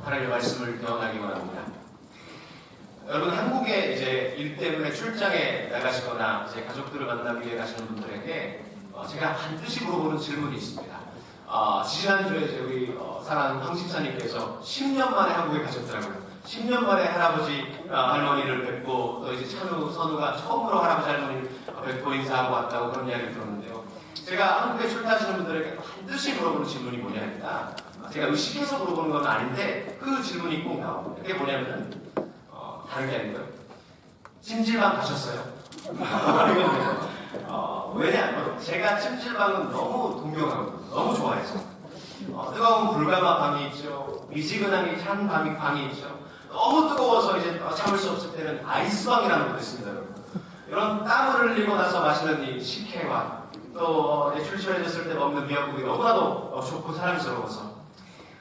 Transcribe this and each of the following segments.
하나님의 말씀을 대원하기 원합니다. 여러분, 한국에 이제 일 때문에 출장에 나가시거나 이제 가족들을 만나기 위해 가시는 분들에게 제가 반드시 물어보는 질문이 있습니다. 지난주에 우리 사랑하는 황 집사님께서 10년 만에 한국에 가셨더라고요. 10년 만에 할아버지, 할머니를 뵙고 또 이제 찬우, 선우가 처음으로 할아버지, 할머니를 뵙고 인사하고 왔다고 그런 이야기를 들었는데요. 제가 한국에 출타하시는 분들에게 반드시 물어보는 질문이 뭐냐니까, 제가 의식해서 물어보는 건 아닌데 그 질문이 꼭 나옵니다. 그게 뭐냐면은 다른 게 아니고요. 찜질방 가셨어요? 왜냐하면 제가 찜질방은 너무 동경하고 너무 좋아해서 뜨거운 불가마 방이 있죠. 미지근하게 찬 방이 있죠. 너무 뜨거워서 이제 참을 수 없을 때는 아이스방이라는 것도 있습니다. 여러분. 이런 땀을 흘리고 나서 마시는 이 식혜와 또 출출해졌을 때 먹는 미역국이 너무나도 좋고 사랑스러워서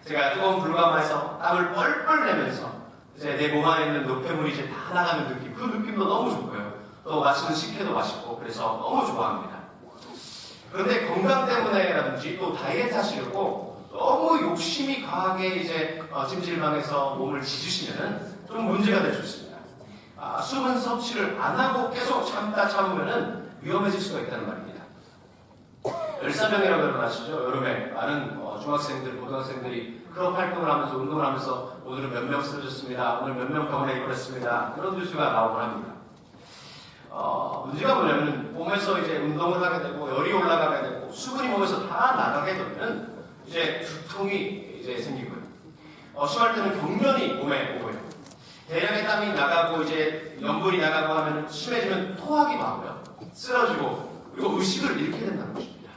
제가 뜨거운 불가마에서 땀을 뻘뻘 내면서 이제 내 몸 안에 있는 노폐물이 이제 다 나가는 느낌, 그 느낌도 너무 좋고요. 또 마시는 식혜도 맛있고 그래서 너무 좋아합니다. 그런데 건강 때문에라든지 또 다이어트 하시려고 너무 욕심이 강하게 이제 찜질방에서 몸을 지주시면은 좀 문제가 될 수 있습니다. 수분 섭취를 안 하고 계속 참으면은 위험해질 수가 있다는 말입니다. 열사병이라고 여러분 아시죠? 여름에 많은 중학생들, 고등학생들이 클럽 활동을 하면서 운동을 하면서 오늘은 몇 명 쓰러졌습니다. 오늘 몇 명 병원에 입원했습니다. 그런 뉴스가 나오곤 합니다. 문제가 뭐냐면 몸에서 이제 운동을 하게 되고 열이 올라가게 되고 수분이 몸에서 다 나가게 되면 이제 두통이 이제 생기고요. 심할 때는 경련이 몸에 오고요. 대량의 땀이 나가고 이제 염분이 나가고 하면 심해지면 토하기 나고요. 쓰러지고 그리고 의식을 잃게 된다는 것입니다.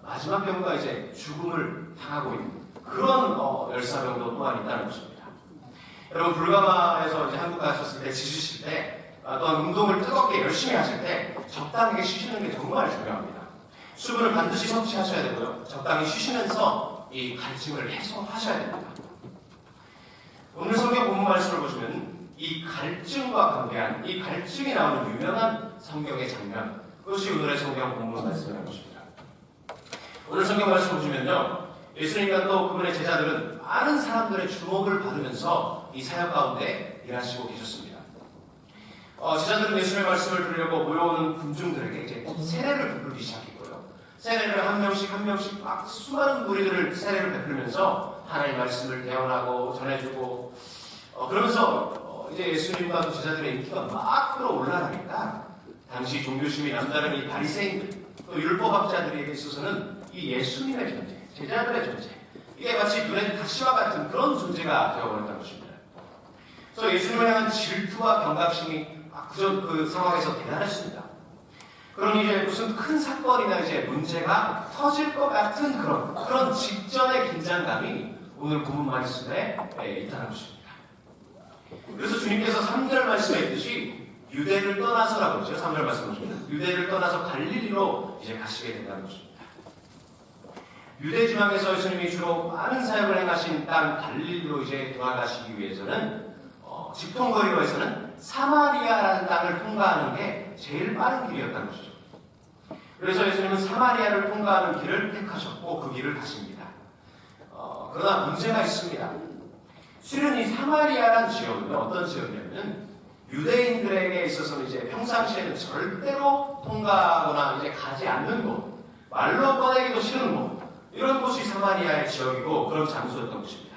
마지막 병과 이제 죽음을 당하고 있는 그런 열사병도 또한 있다는 것입니다. 여러분, 불가마에서 이제 한국 가셨을 때 지주실 때 또한 운동을 뜨겁게 열심히 하실 때 적당하게 쉬시는 게 정말 중요합니다. 수분을 반드시 섭취하셔야 되고요. 적당히 쉬시면서 이 갈증을 해소하셔야 됩니다. 오늘 성경 본문 말씀을 보시면 이 갈증과 관계한 이 갈증이 나오는 유명한 성경의 장면, 그것이 오늘의 성경 본문 말씀인 것입니다. 오늘 성경 말씀 보시면요, 예수님과 또 그분의 제자들은 많은 사람들의 주목을 받으면서 이 사역 가운데 일하시고 계셨습니다. 제자들은 예수님의 말씀을 들으려고 모여오는 군중들에게 이제 세례를 베풀기 시작했고요. 세례를 한 명씩 막 수많은 무리들을 세례를 베풀면서 하나님의 말씀을 대언하고 전해주고 그러면서 이제 예수님과 또 제자들의 인기가 막 끌어올라가니까 당시 종교심이 남다른 이 바리새인들 또 율법학자들에게 있어서는 이 예수님의 존재, 제자들의 존재, 이게 마치 눈에 가시와 같은 그런 존재가 되어버렸다는 것입니다. 그래서 예수님을 향한 질투와 경각심이 그 상황에서 대단했습니다. 그러니 이제 무슨 큰 사건이나 이제 문제가 터질 것 같은 그런 직전의 긴장감이 오늘 본문 말씀에 있다는 것입니다. 그래서 주님께서 3절 말씀에 있듯이 유대를 떠나서라고 했죠. 3절 말씀 보시면 유대를 떠나서 갈릴리로 이제 가시게 된다는 것입니다. 유대 지방에서 예수님이 주로 많은 사역을 행하신 땅 갈릴리로 이제 돌아가시기 위해서는 직통거리로 해서는 사마리아라는 땅을 통과하는 게 제일 빠른 길이었다는 것이죠. 그래서 예수님은 사마리아를 통과하는 길을 택하셨고 그 길을 가십니다. 그러나 문제가 있습니다. 실은 이 사마리아라는 지역은 어떤 지역이냐면 유대인들에게 있어서는 이제 평상시에는 절대로 통과하거나 이제 가지 않는 곳, 말로 꺼내기도 싫은 곳, 이런 곳이 사마리아의 지역이고 그런 장소였던 것입니다.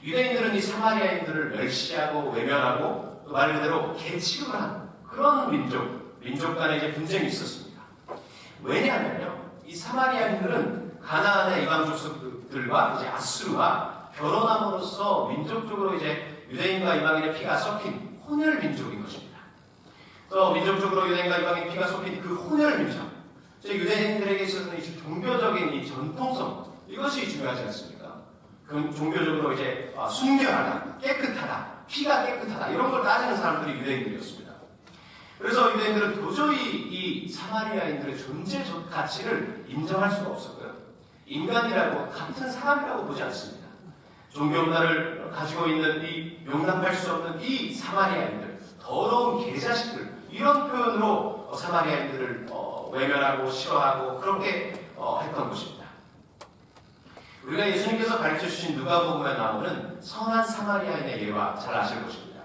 유대인들은 이 사마리아인들을 멸시하고 외면하고 또 말 그대로 개취급을 하는 그런 민족 간에 이제 분쟁이 있었습니다. 왜냐하면요, 이 사마리아인들은 가나안의 이방 족속들과 이제 아수르와 결혼함으로써 민족적으로 이제 유대인과 이방인의 피가 섞인 혼혈 민족인 것입니다. 또 민족적으로 유대인과 이방인의 피가 섞인 그 혼혈 민족, 유대인들에게 있어서는 이 종교적인 이 전통성, 이것이 중요하지 않습니까? 그 종교적으로 이제 순결하다, 깨끗하다, 피가 깨끗하다, 이런 걸 따지는 사람들이 유대인들이었습니다. 그래서 유대인들은 도저히 이 사마리아인들의 존재 가치를 인정할 수가 없었고요. 인간이라고, 같은 사람이라고 보지 않습니다. 종교 문화를 가지고 있는 이 용납할 수 없는 이 사마리아인들, 더러운 개자식들, 이런 표현으로 사마리아인들을 외면하고 싫어하고 그렇게 했던 것입니다. 우리가 예수님께서 가르쳐 주신 누가복음에 나오는 선한 사마리아인의 예화 잘 아실 것입니다.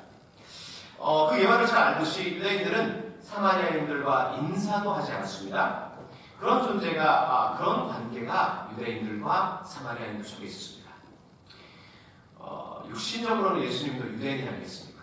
그 예화를 잘 알듯이 유대인들은 사마리아인들과 인사도 하지 않습니다. 그런 존재가, 그런 관계가 유대인들과 사마리아인들 속에 있었습니다. 육신적으로는 예수님도 유대인이 아니겠습니까?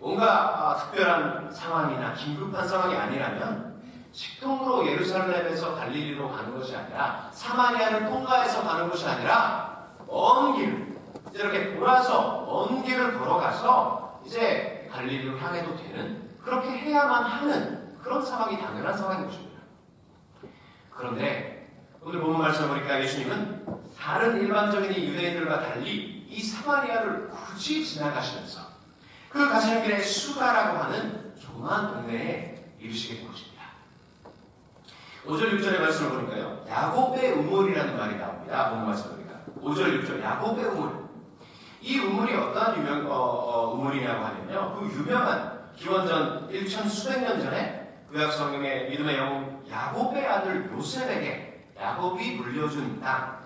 뭔가 특별한 상황이나 긴급한 상황이 아니라면 직통으로 예루살렘에서 갈릴리로 가는 것이 아니라 사마리아를 통과해서 가는 것이 아니라 먼 길, 이렇게 돌아서 먼 길을 걸어가서 이제 갈릴리로 향해도 되는, 그렇게 해야만 하는 그런 상황이 당연한 상황인 것입니다. 그런데 오늘 본문 말씀을 보니까 예수님은 다른 일반적인 유대인들과 달리 이 사마리아를 굳이 지나가시면서 그 가시는 길에 수가라고 하는 조그만 동네에 이르시게 된 것입니다. 5절 6절의 말씀을 보니까요, 야곱의 우물이라는 말이 나옵니다. 본문 말씀을 보니까 5절 6절 야곱의 우물. 이 우물이 어떠한 우물이냐고 하면요, 그 유명한 기원전 1천 수백 년 전에 구약 성경의 믿음의 영웅 야곱의 아들 요셉에게 야곱이 물려준 땅,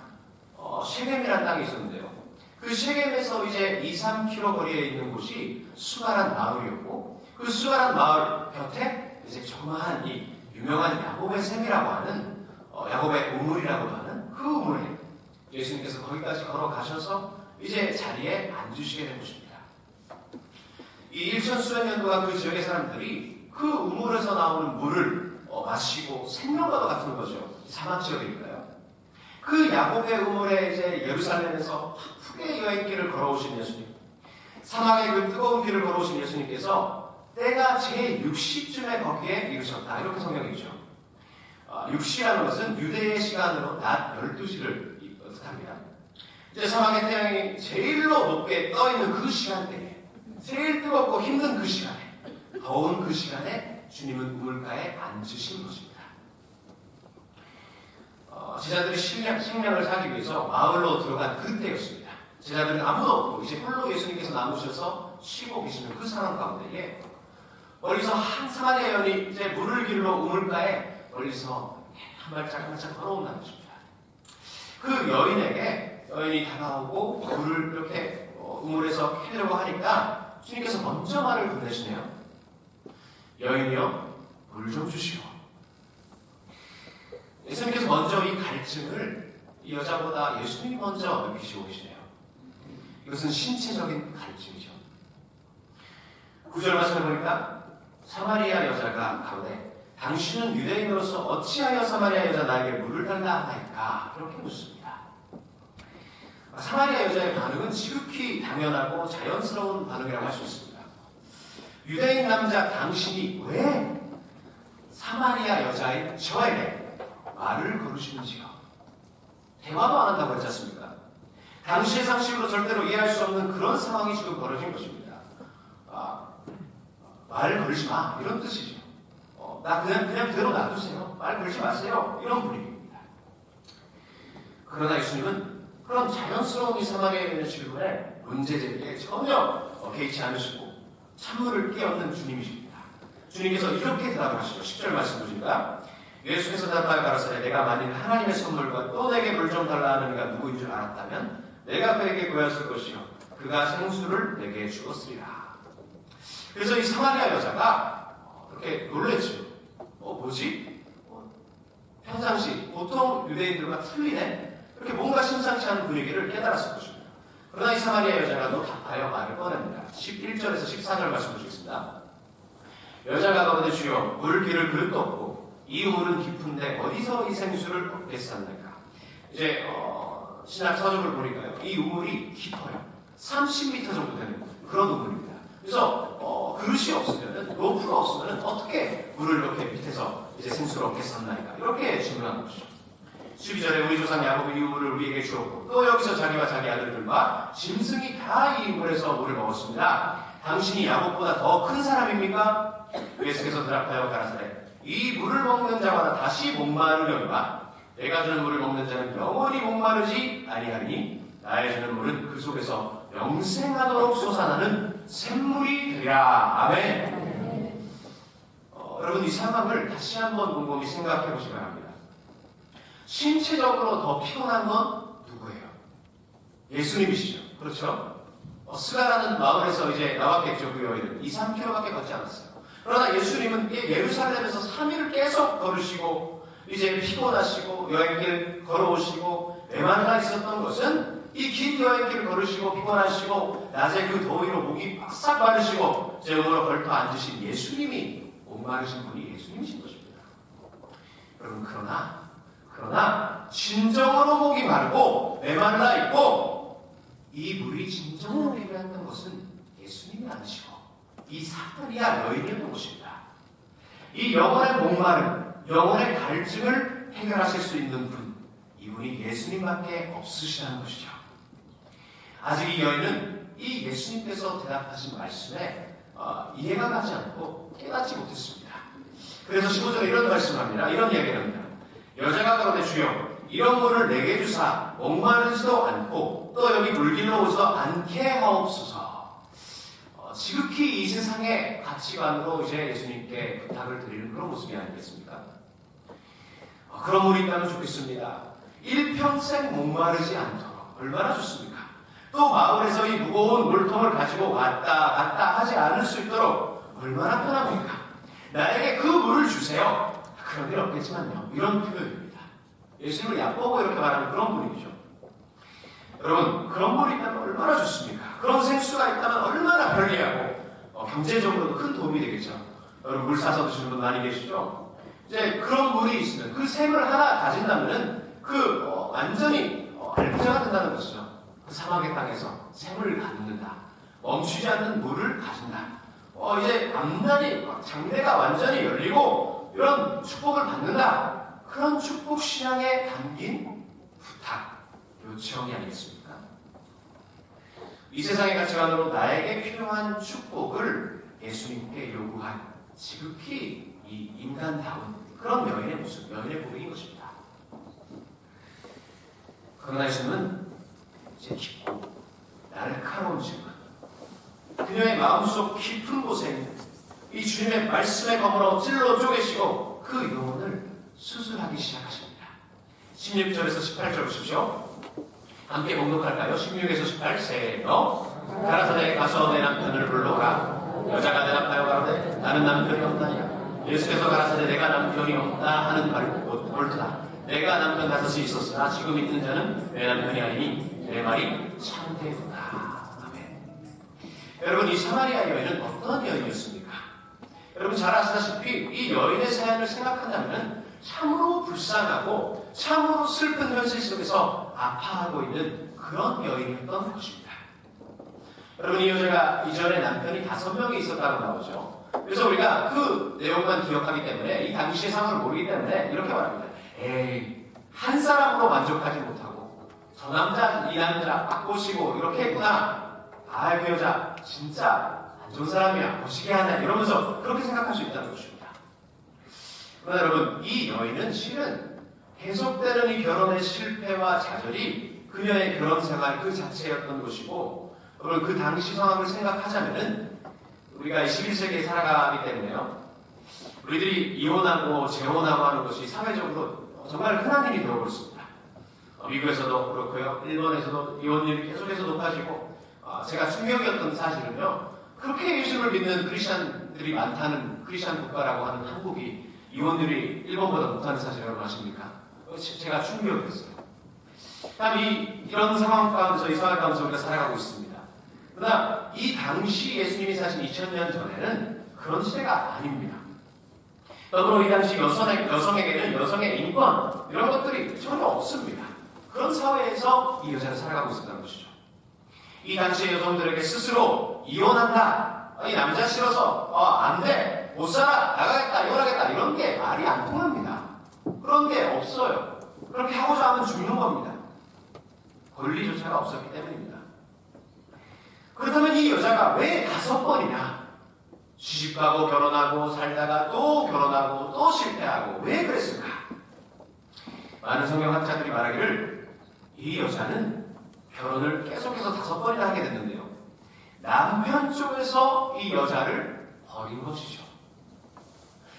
셰겜이라는 땅이 있었는데요. 그 셰겜에서 이제 2, 3km 거리에 있는 곳이 수가란 마을이었고, 그 수가란 마을 곁에 이제 조그마한 이 유명한 야곱의 샘이라고 하는, 야곱의 우물이라고 하는 그 우물에 예수님께서 거기까지 걸어가셔서 이제 자리에 앉으시게 된 것입니다. 이 1천 수백 년 동안 그 지역의 사람들이 그 우물에서 나오는 물을 마시고 생명과도 같은 거죠. 사막 지역이니까요. 그 야곱의 우물에 이제 예루살렘에서 바쁘게 여행길을 걸어오신 예수님, 사막의 그 뜨거운 길을 걸어오신 예수님께서 때가 제6시쯤에 거기에 이르셨다, 이렇게 성경이죠. 6시라는 것은 유대의 시간으로 낮 12시를 뜻합니다. 이제 사막의 태양이 제일로 높게 떠있는 그 시간대에, 제일 뜨겁고 힘든 그 시간에, 더운 그 시간에 주님은 우물가에 앉으신 것입니다. 제자들이 식량을 사기 위해서 마을로 들어간 그때였습니다. 제자들은 아무도 없고 이제 홀로 예수님께서 남으셔서 쉬고 계시는 그 상황 가운데에 멀리서 한 사마리아 여인이 이제 물을 길러 우물가에 멀리서 한 발짝 한 발짝 걸어온다는 것입니다. 그 여인이 다가오고 물을 이렇게 우물에서 캐려고 하니까 주님께서 먼저 말을 건네시네요. 여인이여, 물 좀 주시오. 예수님께서 먼저 이 갈증을 이 여자보다 예수님이 먼저 느끼시고 계시네요. 이것은 신체적인 갈증이죠. 9절 말씀을 보니까 사마리아 여자가 가로되 당신은 유대인으로서 어찌하여 사마리아 여자 나에게 물을 달라 하나이까? 이렇게 묻습니다. 사마리아 여자의 반응은 지극히 당연하고 자연스러운 반응이라고 할 수 있습니다. 유대인 남자 당신이 왜 사마리아 여자인 저에게 말을 걸으시는지요? 대화도 안 한다고 했지 않습니까? 당시의 상식으로 절대로 이해할 수 없는 그런 상황이 지금 벌어진 것입니다. 말 걸지 마, 이런 뜻이죠. 나 그냥 그대로 놔두세요. 말 걸지 마세요. 이런 분위기입니다. 그러나 예수님은 그런 자연스러운 이 사마리아에 있는 질문에 문제 제기에 전혀 개의치 않으시고 찬물을 끼얹는 주님이십니다. 주님께서 이렇게 대답을 하시죠. 10절 말씀 보십니까? 예수께서 대답하여 가라사대 내가 만일 하나님의 선물과 또 내게 물 좀 달라 하는 이가 누구인 줄 알았다면 내가 그에게 구했을 것이요 그가 생수를 내게 주었으리라. 그래서 이 사마리아 여자가 이렇게 놀랬죠. 뭐지? 평상시 보통 유대인들과 틀리네? 이렇게 뭔가 심상치 않은 분위기를 깨달았을 것입니다. 그러나 이 사마리아 여자가 또 답하여 말을 꺼냅니다. 11절에서 14절 말씀 보시겠습니다. 여자가 가로되 주여 물 기를 그릇도 없고 이 우물은 깊은데 어디서 이 생수를 얻겠습니까? 이제 신학 서적을 보니까요, 이 우물이 깊어요. 30m 정도 되는 그런 우물입니다. 그래서 그릇이 없으면, 로프가 없으면 어떻게 물을 이렇게 밑에서 이제 생수를 얻겠습니까? 이렇게 질문한 것이죠. 12절에 우리 조상 야곱이 이 우물을 우리에게 주었고 또 여기서 자기와 자기 아들들과 짐승이 다 이 우물에서 물을 먹었습니다. 당신이 야곱보다 더 큰 사람입니까? 예수께서 대답하여 가라사대 이 물을 먹는 자마다 다시 목마르려니와 내가 주는 물을 먹는 자는 영원히 목마르지 아니하니 나의 주는 물은 그 속에서 영생하도록 솟아나는 샘물이 되리라. 아멘. 여러분 이 상황을 다시 한번 곰곰이 생각해 보시기 바랍니다. 신체적으로 더 피곤한 건 예수님이시죠. 그렇죠? 스가라는 마을에서 이제 나왔겠죠. 그 여인은 2, 3km밖에 걷지 않았어요. 그러나 예수님은 예루살렘에서 3일을 계속 걸으시고 이제 피곤하시고 여행길 걸어오시고 메말라 있었던 것은 이 긴 여행길을 걸으시고 피곤하시고 낮에 그 더위로 목이 바싹 마르시고 제음으로 걸터 앉으신 예수님이 목마르신 분이 예수님이신 것입니다. 여러분 그러나 진정으로 목이 마르고 메말라 있고 이 물이 진정으로 필요했던 것은 예수님이 아니시고 이 사마리아 여인이었던 것입니다. 이 영혼의 목마름, 영혼의 갈증을 해결하실 수 있는 분, 이분이 예수님밖에 없으시다는 것이죠. 아직 이 여인은 이 예수님께서 대답하신 말씀에 이해가 가지 않고 깨닫지 못했습니다. 그래서 15절에 이런 말씀을 합니다. 이런 이야기를 합니다. 여자가 가로되 주여 이런 물을 내게 주사 목마르지도 않고 또 여기 물길로 오서 않게 하옵소서. 지극히 이 세상의 가치관으로 이제 예수님께 부탁을 드리는 그런 모습이 아니겠습니까? 그런 물이 있다면 좋겠습니다. 일평생 목마르지 않도록 얼마나 좋습니까? 또 마을에서 이 무거운 물통을 가지고 왔다 갔다 하지 않을 수 있도록 얼마나 편합니까? 나에게 그 물을 주세요. 그런 일 없겠지만요. 이런 표현입니다. 예수님을 얕보고 이렇게 말하는 그런 분이죠. 여러분, 그런 물이 있다면 얼마나 좋습니까? 그런 생수가 있다면 얼마나 편리하고 경제적으로도 큰 도움이 되겠죠. 여러분, 물 사서 드시는 분 많이 계시죠? 이제 그런 물이 있으면 그 샘을 하나 가진다면은 완전히 알부자가 된다는 것이죠. 그 사막의 땅에서 샘을 갖는다. 멈추지 않는 물을 가진다. 이제 앞날이 장래가 완전히 열리고 이런 축복을 받는다. 그런 축복 신앙에 담긴 부탁, 요청이 아니겠습니까? 이 세상의 가치관으로 나에게 필요한 축복을 예수님께 요구한 지극히 이 인간다운 그런 여인의 모습, 여인의 고백인 것입니다. 그러나 예수님은 이제 깊고 날카로운 질문, 그녀의 마음속 깊은 곳에 있는 이 주님의 말씀의 검으로 찔러 쪼개시고 그 영혼을 수술하기 시작하십니다. 16절에서 18절 보십시오. 함께 봉독할까요? 16에서 18, 세요. 가라사대 가서 내 남편을 불러오라. 여자가 대답하여 가로되 나는 남편이 없나니라. 예수께서 가라사대 내가 남편이 없다 하는 말을 옳다. 내가 남편 다섯이 있었으나 지금 있는 자는 내 남편이 아니니 내 말이 참되구나. 아멘. 여러분, 이 사마리아 여인은 어떤 여인이었습니까? 여러분 잘 아시다시피 이 여인의 사연을 생각한다면 참으로 불쌍하고 참으로 슬픈 현실 속에서 아파하고 있는 그런 여인이었던 것입니다. 여러분, 이 여자가 이전에 남편이 5명이 있었다고 나오죠. 그래서 우리가 그 내용만 기억하기 때문에 이 당시의 상황을 모르기 때문에 이렇게 말합니다. 에이, 한 사람으로 만족하지 못하고 저 남자 이 남자 딱 꼬시고 이렇게 했구나. 그 여자 진짜 안 좋은 사람이야. 보시게 하네. 이러면서 그렇게 생각할 수 있다는 것입니다. 그러나 여러분, 이 여인은 실은 계속되는 이 결혼의 실패와 좌절이 그녀의 결혼 생활 그 자체였던 것이고, 여러분 그 당시 상황을 생각하자면은 우리가 21세기에 살아가기 때문에요. 우리들이 이혼하고 재혼하고 하는 것이 사회적으로 정말 흔한 일이 되어버렸습니다. 미국에서도 그렇고요. 일본에서도 이혼율이 계속해서 높아지고, 제가 충격이었던 사실은요. 그렇게 예수를 믿는 크리스찬들이 많다는 크리스찬 국가라고 하는 한국이 이혼율이 일본보다 못하는 사실 여러분 아십니까? 제가 충격이었어요. 참 이런 상황 가운데서 이 상황 가운데서 우리가 살아가고 있습니다. 그러나 이 당시 예수님이 사신 2000년 전에는 그런 시대가 아닙니다. 더불어 이 당시 여성에게는 여성의 인권 이런 것들이 전혀 없습니다. 그런 사회에서 이 여자는 살아가고 있었다는 것이죠. 이 당시의 여성들에게 스스로 이혼한다, 이 남자 싫어서 안 돼, 못 살아, 나가겠다, 이혼하겠다 이런 게 말이 안 통합니다. 그런 게 없어요. 그렇게 하고자 하면 죽는 겁니다. 권리조차가 없었기 때문입니다. 그렇다면 이 여자가 왜 5번이나 시집가고 결혼하고 살다가 또 결혼하고 또 실패하고 왜 그랬을까? 많은 성경학자들이 말하기를 이 여자는 결혼을 계속해서 5번이나 하게 됐는데요. 남편 쪽에서 이 여자를 버린 것이죠.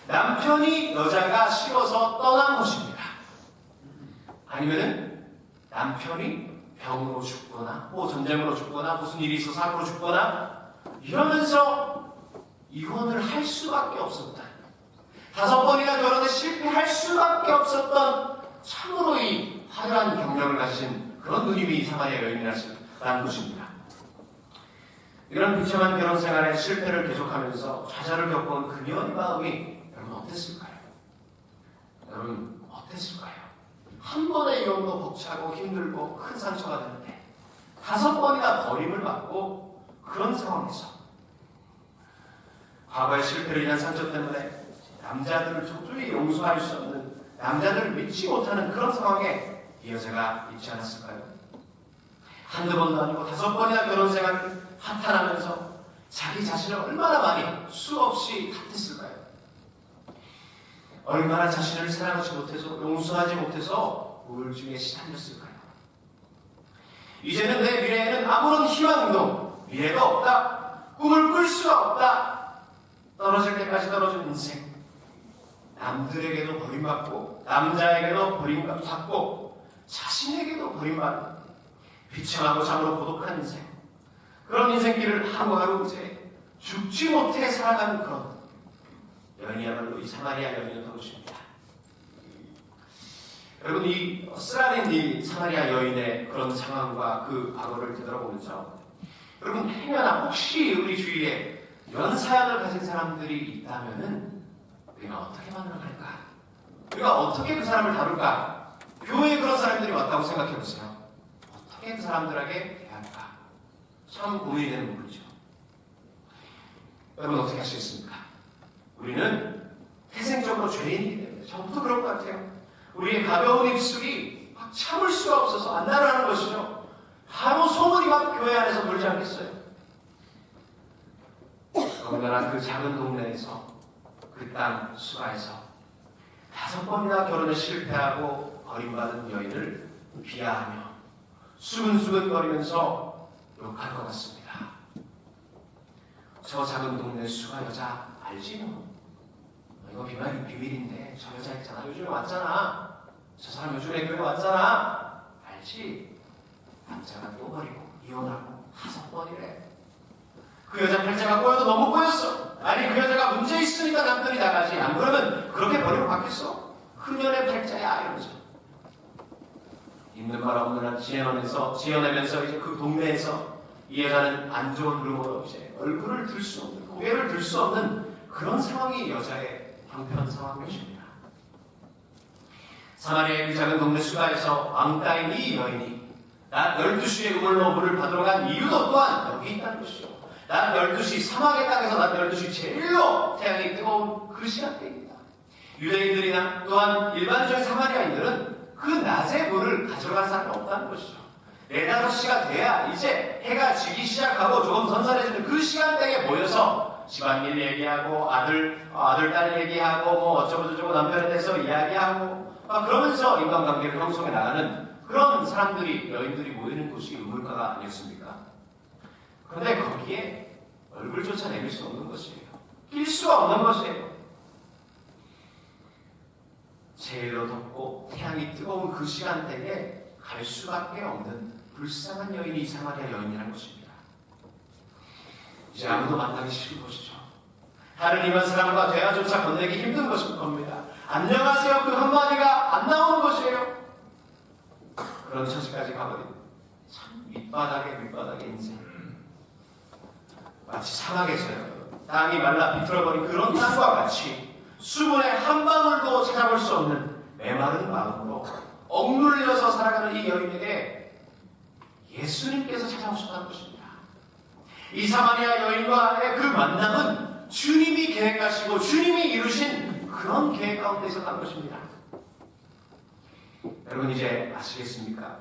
남편이 여자가 싫어서 떠난 것입니다. 아니면은 남편이 병으로 죽거나 전쟁으로 죽거나 무슨 일이 있어서 사고로 죽거나 이러면서 이혼을 할 수밖에 없었다. 5번이나 결혼에 실패할 수밖에 없었던 참으로 이 화려한 경력을 가지신 그런 누님이 사마리아 여인이라는 것입니다. 이런 비참한 결혼 생활에 실패를 계속하면서 좌절을 겪어온 그녀의 마음이 여러분 어땠을까요? 여러분 어땠을까요? 한 번의 이혼도 벅차고 힘들고 큰 상처가 되는데 5번이나 버림을 받고 그런 상황에서 과거의 실패를 인한 상처 때문에 남자들을 도저히 용서할 수 없는, 남자들을 믿지 못하는 그런 상황에 이 여자가 있지 않았을까요? 한두 번도 아니고 5번이나 결혼 생활을 한탄하면서 자기 자신을 얼마나 많이 수없이 탓했을까요? 얼마나 자신을 사랑하지 못해서 용서하지 못해서 우울증에 시달렸을까요? 이제는 내 미래에는 아무런 희망도 미래가 없다. 꿈을 꿀 수가 없다. 떨어질 때까지 떨어진 인생. 남들에게도 버림받고 남자에게도 버림받고 자신에게도 버림받고 비참하고 참으로 고독한 인생. 그런 인생길을 하루하루 이제 죽지 못해 살아가는 그런 여인이야말로 이 사마리아 여인이었던 것입니다. 여러분 이 쓰라린 이 사마리아 여인의 그런 상황과 그 과거를 되돌아보면서 여러분 행여나 혹시 우리 주위에 이런 사연을 가진 사람들이 있다면은 우리가 어떻게 반응할까? 우리가 어떻게 그 사람을 다룰까? 교회에 그런 사람들이 왔다고 생각해 보세요. 어떻게 그 사람들에게 대할까? 참 고민이 되는 부분이죠. 여러분 어떻게 하시겠습니까? 우리는 태생적으로 죄인이기 때문에 저부터 그럴 것 같아요. 우리의 가벼운 입술이 막 참을 수가 없어서 안 나라는 것이죠. 바로 소문이 막 교회 안에서 돌지 않겠어요? 더군다나 그 작은 동네에서 그 땅 수가에서 5번이나 결혼에 실패하고 버림받은 여인을 비하하며 수근수근거리면서 욕할 것 같습니다. 저 작은 동네 수가 여자 알지 너? 이거 비밀인데 저 여자 있잖아. 요즘에 왔잖아. 저 사람 요즘에 교회 왔잖아. 알지? 남자가 또 버리고 이혼하고 5번이래. 그 여자 팔자가 꼬여도 너무 꼬였어. 아니 그 여자가 문제 있으니까 남편이 나가지. 안 그러면 그렇게 버리고 갔겠어? 흑년의 팔자야 이러면서 있는 말 없는 한 지어내면서 이제 그 동네에서 이 여자는 안 좋은 rum으로 이제 얼굴을 들 수 없는, 고개를 들 수 없는 그런 상황이 여자의 형편 상황이었습니다. 사마리아의 그 작은 동네 수가에서 왕따인 이 여인이 낮 12시에 우물노브를 받으러 간 이유도 또한 여기 있다는 것이죠. 낮 12시, 사막의 땅에서 낮 12시 제일로 태양이 뜨거운 그 시간대입니다. 유대인들이나 또한 일반적인 사마리아인들은 그 낮에 물을 가져갈 가는 사람이 없다는 것이죠. 4, 5시가 돼야 이제 해가 지기 시작하고 조금 선선해지는 그 시간대에 모여서 집안일 얘기하고 아들, 딸 얘기하고 뭐 어쩌고저쩌고 남편에 대해서 이야기하고 막 그러면서 인간관계를 형성해 나가는 그런 사람들이, 여인들이 모이는 곳이 우물가가 아니었습니까? 그런데 거기에 얼굴조차 내밀 수 없는 것이에요. 낄 수가 없는 것이에요. 제일로 덥고 태양이 뜨거운 그 시간대에 갈 수밖에 없는 불쌍한 여인이 이 사마리아 여인이라는 것입니다. 이제 아무도 만나기 싫은 것이죠. 다른 이만 사람과 대화조차 건네기 힘든 것일 겁니다. 안녕하세요 그 한마디가 안 나오는 것이에요. 그런 처지까지 가버린 참 밑바닥의 인생. 마치 사막에서요. 땅이 말라 비틀어버린 그런 땅과 같이 수분의 한 방울도 찾아볼 수 없는 메마른 마음으로 억눌려서 살아가는 이 여인에게 예수님께서 찾아오셨다는 것입니다. 이 사마리아 여인과의 그 만남은 주님이 계획하시고 주님이 이루신 그런 계획 가운데 있었다는 것입니다. 여러분 이제 아시겠습니까?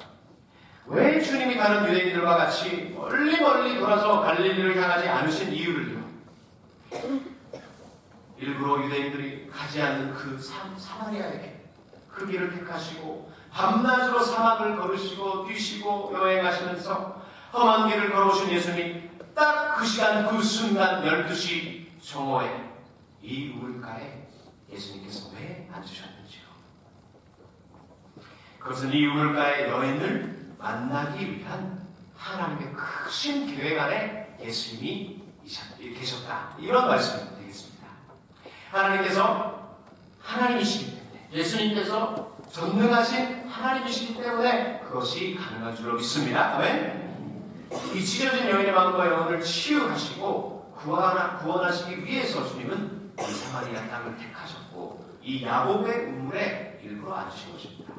왜 주님이 다른 유대인들과 같이 멀리 돌아서 갈릴리를 향하지 않으신 이유를요. 일부러 유대인들이 가지 않는 그 사마리아에게 그 길을 택하시고 밤낮으로 사막을 걸으시고 뛰시고 여행하시면서 험한 길을 걸어오신 예수님, 딱 그 시간 그 순간 12시 정오에 이 우물가에 예수님께서 왜 앉으셨는지요. 그것은 이 우물가의 여인을 만나기 위한 하나님의 크신 계획 안에 예수님이 계셨다. 이런 말씀이 되겠습니다. 하나님께서 하나님이시기 때문에, 예수님께서 전능하신 하나님이시기 때문에 그것이 가능한 줄로 믿습니다. 아멘. 이 찢어진 여인의 마음과 영혼을 치유하시고 구원하시기 위해서 주님은 이 사마리아 땅을 택하셨고 이 야곱의 우물에 일부러 앉으신 것입니다.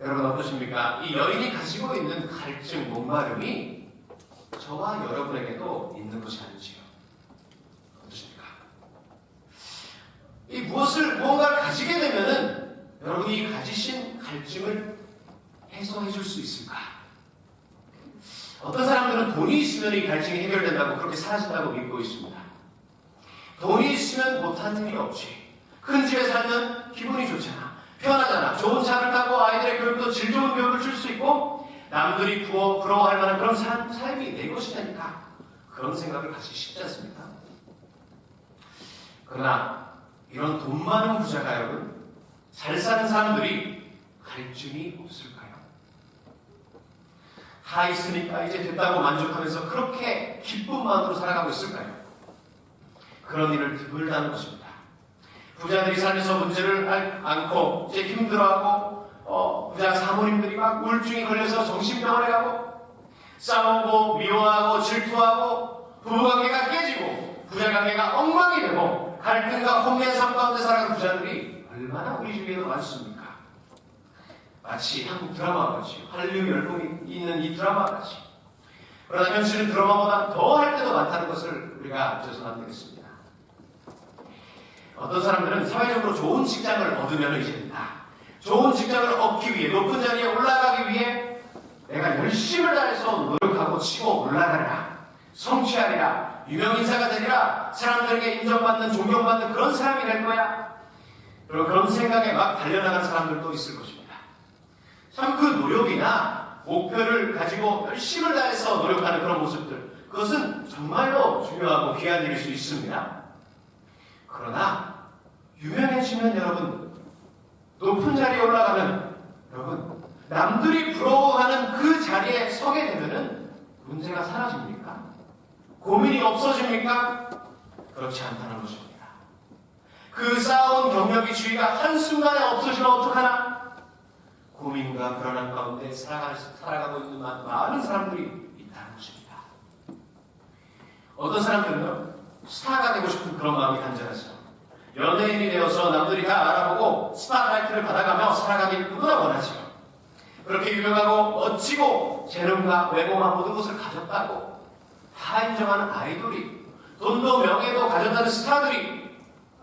여러분 어떠십니까? 이 여인이 가지고 있는 갈증, 목마름이 저와 여러분에게도 있는 것이 아닌지요? 어떠십니까? 이 무언가를 가지게 되면은 여러분이 가지신 갈증을 해소해 줄 수 있을까? 어떤 사람들은 돈이 있으면 이 갈증이 해결된다고 그렇게 사라진다고 믿고 있습니다. 돈이 있으면 못한 일이 없지. 큰 집에 살면 기분이 좋잖아. 편하잖아. 좋은 차를 타고 아이들의 교육도 질 좋은 교육을 줄 수 있고 남들이 부러워할 만한 그런 삶이 내 것이니까 그런 생각을 가지기 쉽지 않습니까? 그러나 이런 돈 많은 부자가 여러분 잘 사는 사람들이 갈증이 없을까요? 다 있으니까 이제 됐다고 만족하면서 그렇게 기쁨만으로 살아가고 있을까요? 그런 일을 드물다는 것입니다. 부자들이 살면서 문제를 않고 이제 힘들어하고 부자 사모님들이 막 우울증이 걸려서 정신병원에 가고 싸우고 미워하고 질투하고 부부관계가 깨지고 부자관계가 엉망이 되고 갈등과 혼미한 삶 가운데 살아가는 부자들이 얼마나 우리 주위에도 많습니까? 마치 한국 드라마 같이 한류 열풍이 있는 이 드라마 같이. 그러나 현실은 드라마보다 더 할 때도 많다는 것을 우리가 잊어서는 안 되겠습니다. 어떤 사람들은 사회적으로 좋은 직장을 얻으면 이제 된다. 좋은 직장을 얻기 위해 높은 자리에 올라가기 위해 내가 열심을 다해서 노력하고 치고 올라가리라. 성취하리라. 유명인사가 되리라. 사람들에게 인정받는 존경받는 그런 사람이 될 거야. 그리고 그런 생각에 막 달려나가는 사람들도 있을 것입니다. 참 그 노력이나 목표를 가지고 열심을 다해서 노력하는 그런 모습들 그것은 정말로 중요하고 귀한 일일 수 있습니다. 그러나 유명해지면 여러분 높은 자리에 올라가면 여러분 남들이 부러워하는 그 자리에 서게 되면은 문제가 사라집니까? 고민이 없어집니까? 그렇지 않다는 것입니다. 그 쌓아온 경력이 주의가 한순간에 없어지면 어떡하나? 고민과 불안한 가운데 살아가고 있는 많은 사람들이 있다는 것입니다. 어떤 사람들은요 스타가 되고 싶은 그런 마음이 간절하죠. 연예인이 되어서 남들이 다 알아보고 스타라이트를 받아가며 살아가길 누구나 원하죠. 그렇게 유명하고 멋지고 재능과 외모와 모든 것을 가졌다고 다 인정하는 아이돌이 돈도 명예도 가졌다는 스타들이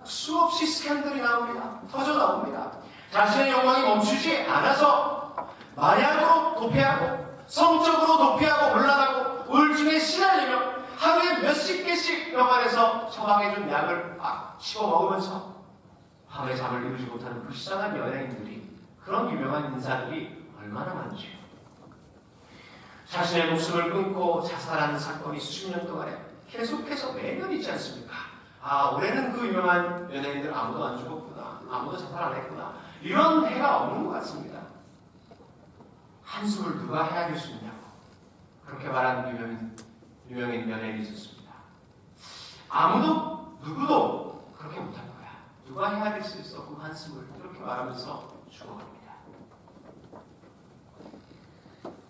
수없이 스캔들이 나옵니다. 터져 나옵니다. 자신의 욕망이 멈추지 않아서 마약으로 도피하고 성적으로 도피하고 올라가고 우울증에 시달리며 하루에 몇십 개씩 병원에서 처방해준 약을 막 씹어 먹으면서 밤에 잠을 이루지 못하는 불쌍한 연예인들이 그런 유명한 인사들이 얼마나 많지요. 자신의 목숨을 끊고 자살하는 사건이 수십 년 동안에 계속해서 매년 있지 않습니까? 아 올해는 그 유명한 연예인들 아무도 안 죽었구나. 아무도 자살 안 했구나. 이런 해가 없는 것 같습니다. 한숨을 누가 해야 될 수 있냐고 그렇게 말하는 유명인 연예인이 있었습니다. 누구도 그렇게 못할 거야. 누가 해야 될 수 있어? 그 한숨을 그렇게 말하면서 죽어갑니다.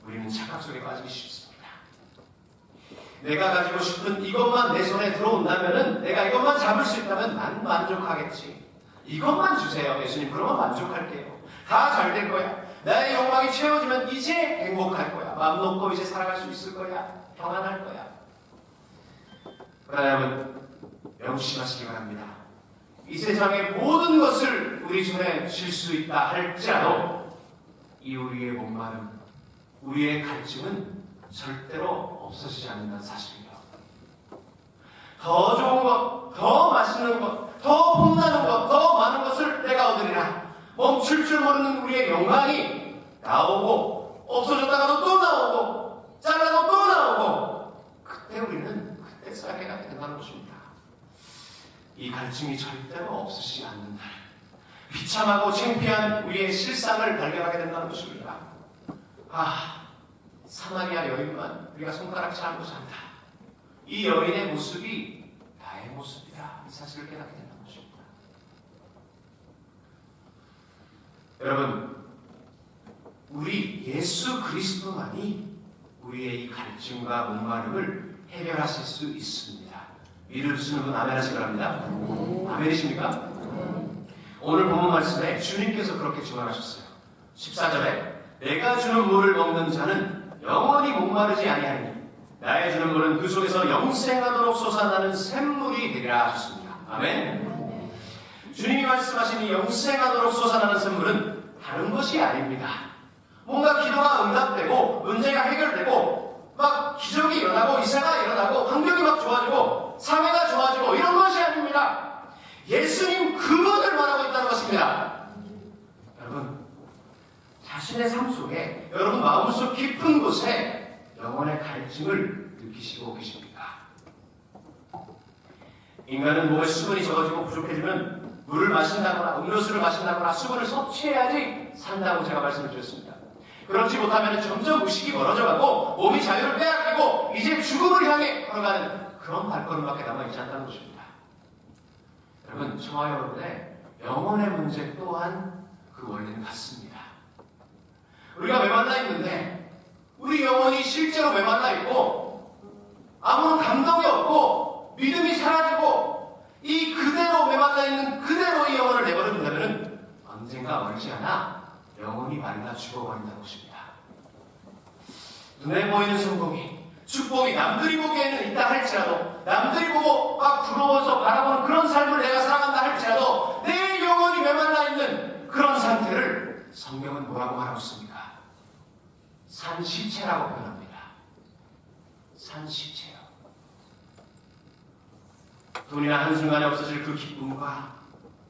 우리는 착각 속에 빠지기 쉽습니다. 내가 가지고 싶은 이것만 내 손에 들어온다면은 내가 이것만 잡을 수 있다면 난 만족하겠지. 이것만 주세요. 예수님 그러면 만족할게요. 다 잘 될 거야. 나의 욕망이 채워지면 이제 행복할 거야. 마음 놓고 이제 살아갈 수 있을 거야. 평안할 거야. 그러면 명심하시기 바랍니다. 이 세상의 모든 것을 우리 손에 쥘 수 있다 할지라도 이 우리의 목마름, 우리의 갈증은 절대로 없어지지 않는다는 사실입니다. 더 좋은 것, 더 맛있는 것, 더 폼나는 것, 더 많은 것을 내가 얻으리라. 멈출 줄 모르는 우리의 욕망이 나오고 없어졌다가도 또 나오고 잘라도 또 나오고 그때 우리는 그때 쌀개가 된다는 것입니다. 이 갈증이 절대로 없으시지 않는다. 비참하고 창피한 우리의 실상을 발견하게 된다는 것입니다. 사마리아 여인만 우리가 손가락질 하고 산다. 이 여인의 모습이 나의 모습이다. 이 사실을 깨닫게 된다는 것입니다. 여러분, 우리 예수 그리스도만이 우리의 이 갈증과 목마름을 해결하실 수 있습니다. 믿으시는 분 아멘 하시기 바랍니다. 아멘이십니까? 오늘 본문 말씀에 주님께서 그렇게 증언하셨어요. 14절에 내가 주는 물을 먹는 자는 영원히 목마르지 아니하리니 나의 주는 물은 그 속에서 영생하도록 솟아나는 샘물이 되리라 하셨습니다. 아멘. 주님이 말씀하신 이 영생하도록 솟아나는 샘물은 다른 것이 아닙니다. 뭔가 기도가 응답되고 문제가 해결되고 막 기적이 일어나고 이사가 일어나고 환경이 막 좋아지고 사회가 좋아지고 이런 것이 아닙니다. 예수님 그분을 말하고 있다는 것입니다. 여러분, 자신의 삶 속에 여러분 마음속 깊은 곳에 영혼의 갈증을 느끼시고 계십니까? 인간은 몸에 수분이 적어지고 부족해지면 물을 마신다거나 음료수를 마신다거나 수분을 섭취해야지 산다고 제가 말씀을 드렸습니다. 그렇지 못하면 점점 의식이 멀어져가고 몸이 자유를 빼앗기고 이제 죽음을 향해 걸어가는 그런 발걸음밖에 남아있지 않다는 것입니다. 여러분, 저와 여러분의 영혼의 문제 또한 그 원리는 같습니다. 우리가 메말라 있는데 우리 영혼이 실제로 메말라 있고 아무런 감동이 없고 믿음이 사라지고 이 그대로 메말라 있는 그대로 이 영혼을 내버려 둔다면 언젠가 멀지 않아 영혼이 말라 죽어버린다는 것입니다. 눈에 보이는 성공이 축복이 남들이 보기에는 있다 할지라도 남들이 보고 막 부러워서 바라보는 그런 삶을 내가 살아간다 할지라도 내 영혼이 메말라 있는 그런 상태를 성경은 뭐라고 말하고 있습니까? 산시체라고 표현합니다. 산시체요. 돈이나 한순간에 없어질 그 기쁨과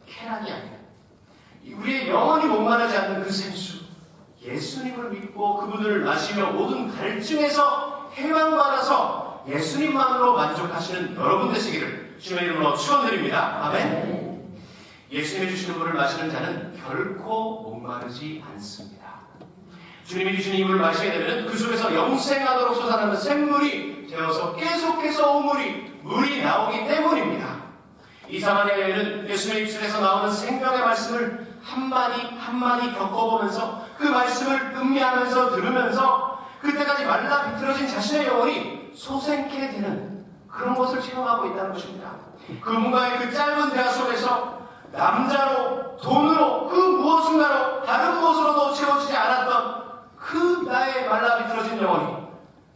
쾌락이 아니라 우리의 영혼이 목마르지 않는 그 생수 예수님을 믿고 그분을 마시며 모든 갈증에서 해방받아서 예수님만으로 만족하시는 여러분 되시기를 주님의 이름으로 축원드립니다. 아멘. 예수님이 주시는 물을 마시는 자는 결코 목마르지 않습니다. 주님이 주시는 이 물을 마시게 되면 그 속에서 영생하도록 솟아나는 샘물이 되어서 계속해서 물이 나오기 때문입니다. 이 사마리아 여인은 예수님의 입술에서 나오는 생명의 말씀을 한마디 한마디 겪어보면서 그 말씀을 음미하면서 들으면서 그때까지 말라 비틀어진 자신의 영혼이 솟생케 되는 그런 것을 체험하고 있다는 것입니다. 그분과의 그 짧은 대화 속에서 남자로 돈으로 그 무엇인가로 다른 무엇으로도 채워지지 않았던 그 나의 말라 비틀어진 영혼이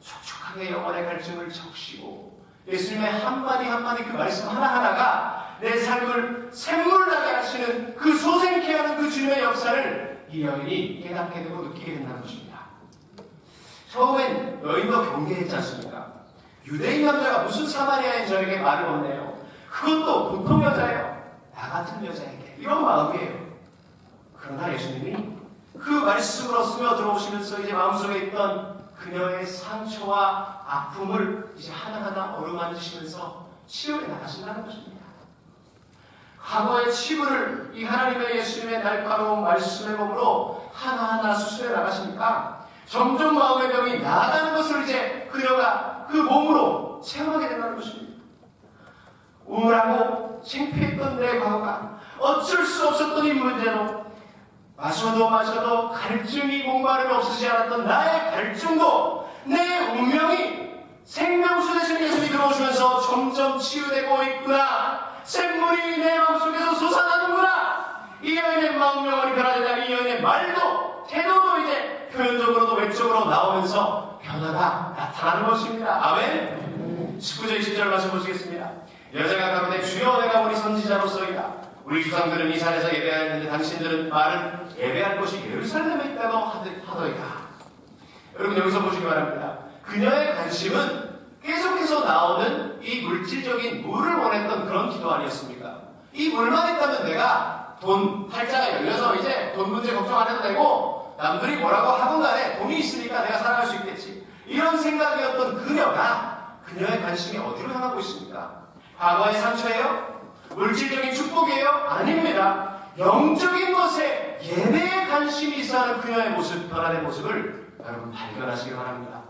촉촉하게 영혼의 갈증을 적시고 예수님의 한마디 한마디 그 말씀 하나하나가 내 삶을 샘물나게 하시는 그 솟생케 하는 그 주님의 역사를 이 여인이 깨닫게 되고 느끼게 된다는 것입니다. 처음엔 여인도 경계했지 않습니까? 유대인 남자가 무슨 사마리아인 저에게 말을 건네요. 그것도 보통 여자예요. 나 같은 여자에게. 이런 마음이에요. 그러나 예수님이 그 말씀으로 스며들어오시면서 이제 마음속에 있던 그녀의 상처와 아픔을 이제 하나하나 어루만지시면서 치유해 나가신다는 것입니다. 과거의 치유를 이 하나님의 예수님의 날카로운 말씀의 몸으로 하나하나 수술해 나가시니까 점점 마음의 병이 나아가는 것을 이제 그녀가 그 몸으로 체험하게 된다는 것입니다. 우울하고 창피했던 내 과거가 어쩔 수 없었던 이 문제로 마셔도 갈증이 목마름이 없어지지 않았던 나의 갈증도 내 운명이 생명수 되신 예수님이 들어오시면서 점점 치유되고 있구나. 샘물이 내 마음속에서 솟아나는구나. 이 여인의 마음 영혼이 변화되자 이 여인의 말도 태도도 이제 표현적으로도 외적으로 나오면서 변화가 나타나는 것입니다. 아멘. 19절 20절 말씀 보시겠습니다. 여자가 가로되 주여 내가 보니 선지자로서이다. 우리 주상들은 이 산에서 예배하였는데 당신들은 말은 예배할 곳이 예루살렘에 있다고 하더이다. 여러분 여기서 보시기 바랍니다. 그녀의 관심은 계속해서 나오는 이 물질적인 물을 원했던 그런 기도 아니었습니까? 이 물만 있다면 내가 돈 팔자가 열려서 이제 돈 문제 걱정 안 해도 되고 남들이 뭐라고 하건 간에 돈이 있으니까 내가 살아갈 수 있겠지. 이런 생각이었던 그녀의 관심이 어디로 향하고 있습니까? 과거의 상처예요? 물질적인 축복이에요? 아닙니다. 영적인 것에 예배에 관심이 있어 하는 그녀의 모습, 변화된 모습을 여러분 발견하시기 바랍니다.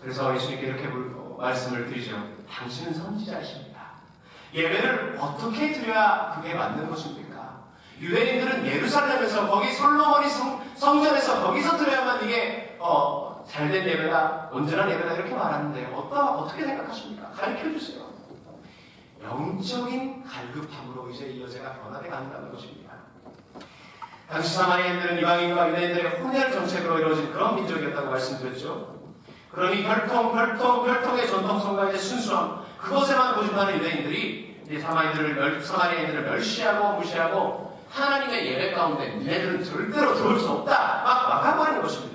그래서 예수님께 이렇게 말씀을 드리죠. 당신은 선지자이십니다. 예배를 어떻게 드려야 그게 맞는 것입니까? 유대인들은 예루살렘에서 거기 솔로몬이 성전에서 거기서 드려야만 이게 잘된 예배다, 온전한 예배다 이렇게 말하는데 어떻게 생각하십니까? 가르쳐주세요. 영적인 갈급함으로 이제 이 여자가 변화돼 간다는 것입니다. 당시 사마리아인들은 이방인과 유대인들의 혼혈 정책으로 이루어진 그런 민족이었다고 말씀드렸죠. 그러니 혈통의 전통성과 이제 순수함, 그것에만 고집하는 유대인들이 이제 사마리아인들을 멸시하고 무시하고 하나님의 예배 가운데 니네들은 절대로 들어올 수 없다 막 막아버리는 것입니다.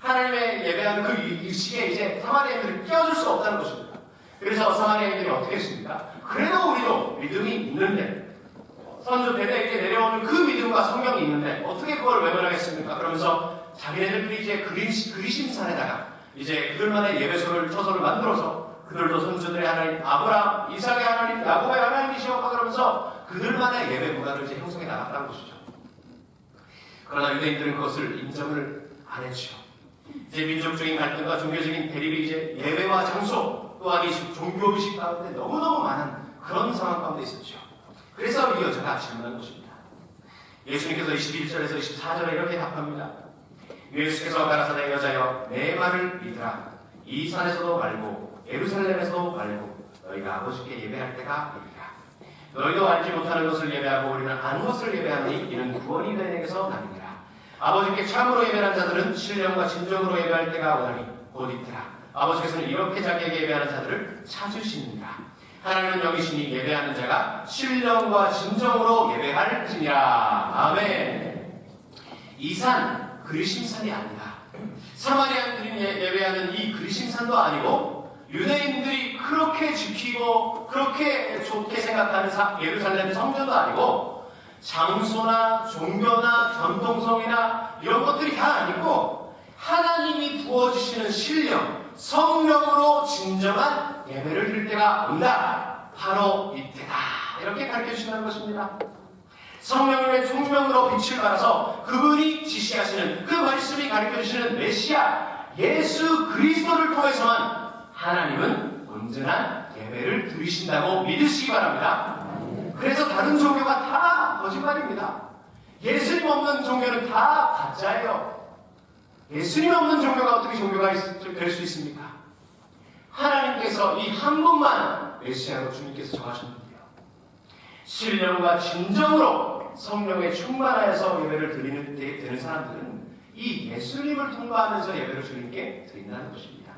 하나님의 예배하는 그 시기에 이제 사마리아인들을 끼워줄 수 없다는 것입니다. 그래서 사마리아인들이 어떻게 했습니까? 그래도 우리도 믿음이 있는데 선조 대대 이제 내려오는 그 믿음과 성경이 있는데 어떻게 그걸 외면하겠습니까? 그러면서 자기네들끼리 이제 그리심산에다가 이제 그들만의 예배소를 처소를 만들어서 그들도 선조들의 하나님 아브라함, 이삭의 하나님, 야곱의 하나님이시오 그러면서 그들만의 예배 문화를 이제 형성해 나갔다는 것이죠. 그러나 유대인들은 그것을 인정을 안 했죠. 이제 민족적인 갈등과 종교적인 대립이 이제 예배와 장소 또한 이 종교의식 가운데 너무너무 많은 그런 상황 가운데 있었죠. 그래서 이 여자가 질문한 것입니다. 예수님께서 21절에서 24절에 이렇게 답합니다. 예수께서 가라사대 여자여 내 말을 믿으라. 이 산에서도 말고 예루살렘에서도 말고 너희가 아버지께 예배할 때가 이르리라. 너희도 알지 못하는 것을 예배하고 우리는 아는 것을 예배하니 이는 구원이 너희에게서 나니라. 아버지께 참으로 예배하는 자들은 신령과 진정으로 예배할 때가 오나니 곧 있더라. 아버지께서는 이렇게 자기에게 예배하는 자들을 찾으시느니라. 하나님은 영이시니 예배하는 자가 신령과 진정으로 예배할지니라. 아멘. 이 산 그리심산이 아니다. 사마리아인들이 예배하는 이 그리심산도 아니고 유대인들이 그렇게 지키고 그렇게 좋게 생각하는 예루살렘 성전도 아니고 장소나 종교나 전통성이나 이런 것들이 다 아니고 하나님이 부어주시는 신령, 성령으로 진정한 예배를 드릴 때가 온다. 바로 이때다. 이렇게 가르쳐주시는 것입니다. 성령님의 총명으로 빛을 발하서 그분이 지시하시는 그 말씀이 가르쳐주시는 메시아 예수 그리스도를 통해서만 하나님은 온전한 예배를 드리신다고 믿으시기 바랍니다. 그래서 다른 종교가 다 거짓말입니다. 예수님 없는 종교는 다 가짜예요. 예수님 없는 종교가 어떻게 종교가 될 수 있습니까? 하나님께서 이 한 분만 메시아로 주님께서 정하셨는데요. 신령과 진정으로 성령에 충만하여서 예배를 드리는 때 되는 사람들은 이 예수님을 통과하면서 예배를 주님께 드린다는 것입니다.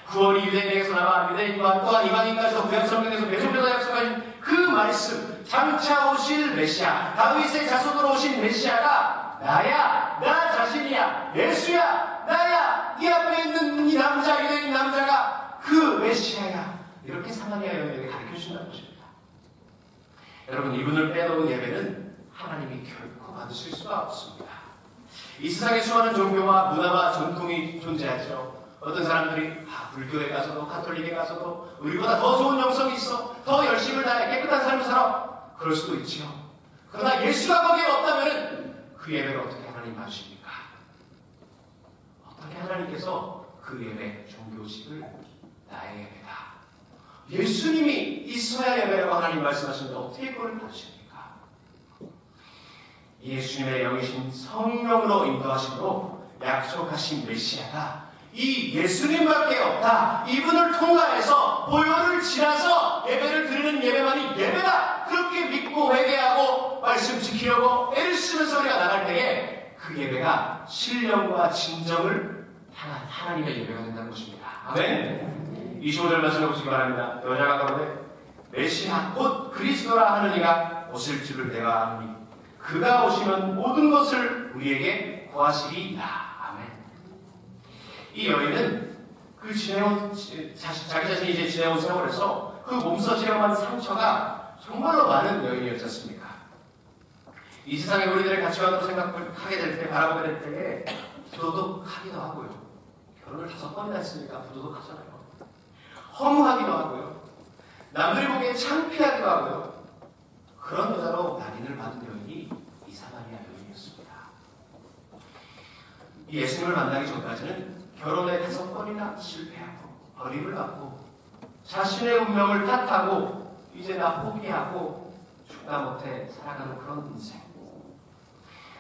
구원이 유대인에게서 나와 유대인과 또한 이방인까지도 구약 성경에서 계속해서 약속하신 그 말씀, 장차 오실 메시아, 다윗의 자손으로 오신 메시아가 나야, 나 자신이야, 예수야, 나야, 이 앞에 있는 이 남자, 유대인 남자가 그 메시아야. 이렇게 사마리아 여인에게 가르쳐주신다는 것입니다. 여러분, 이분을 빼놓은 예배는 하나님이 결코 받으실 수가 없습니다. 이 세상에 수많은 종교와 문화와 전통이 존재하죠. 어떤 사람들이 불교에 가서도 가톨릭에 가서도 우리보다 더 좋은 영성이 있어, 더 열심을 다해 깨끗한 삶을 살아, 그럴 수도 있지요. 그러나 예수가 거기에 없다면 그 예배를 어떻게 하나님 받으십니까? 어떻게 하나님께서 그 예배, 종교식을 나의 예배다, 예수님이 있어야 예배라고 하나님 말씀하시는데 어떻게 그걸 받으십니까? 예수님의 영이신 성령으로 인도하심으로 약속하신 메시아가 이 예수님밖에 없다. 이분을 통과해서 보혈을 지나서 예배를 드리는 예배만이 예배다. 그렇게 믿고 회개하고 말씀 지키려고 애를 쓰면서 우리가 나갈 때에 그 예배가 신령과 진정을 향한 하나님의 예배가 된다는 것입니다. 아멘. 25절 말씀해 보시기 바랍니다. 여자가 가로되 메시아 곧 그리스도라 하는 이가 오실 줄을 내가 아노니 그가 오시면 모든 것을 우리에게 구하시리이다. 이 여인은 그 자기 자신이 이제 지내온 세월에서 그 몸소 체험한 상처가 정말로 많은 여인이었지 않습니까? 이 세상에 우리들의 가치관으로 생각하게 될 때, 바라보게 될 때에 부도덕하기도 하고요. 결혼을 5번이나 했으니까 부도덕하잖아요. 허무하기도 하고요. 남들이 보기에 창피하기도 하고요. 그런 여자로 낙인을 받은 여인이 이 사마리아 여인이었습니다. 이 예수님을 만나기 전까지는 결혼에 5번이나 실패하고 버림을 받고 자신의 운명을 탓하고 이제 나 포기하고 죽다 못해 살아가는 그런 인생.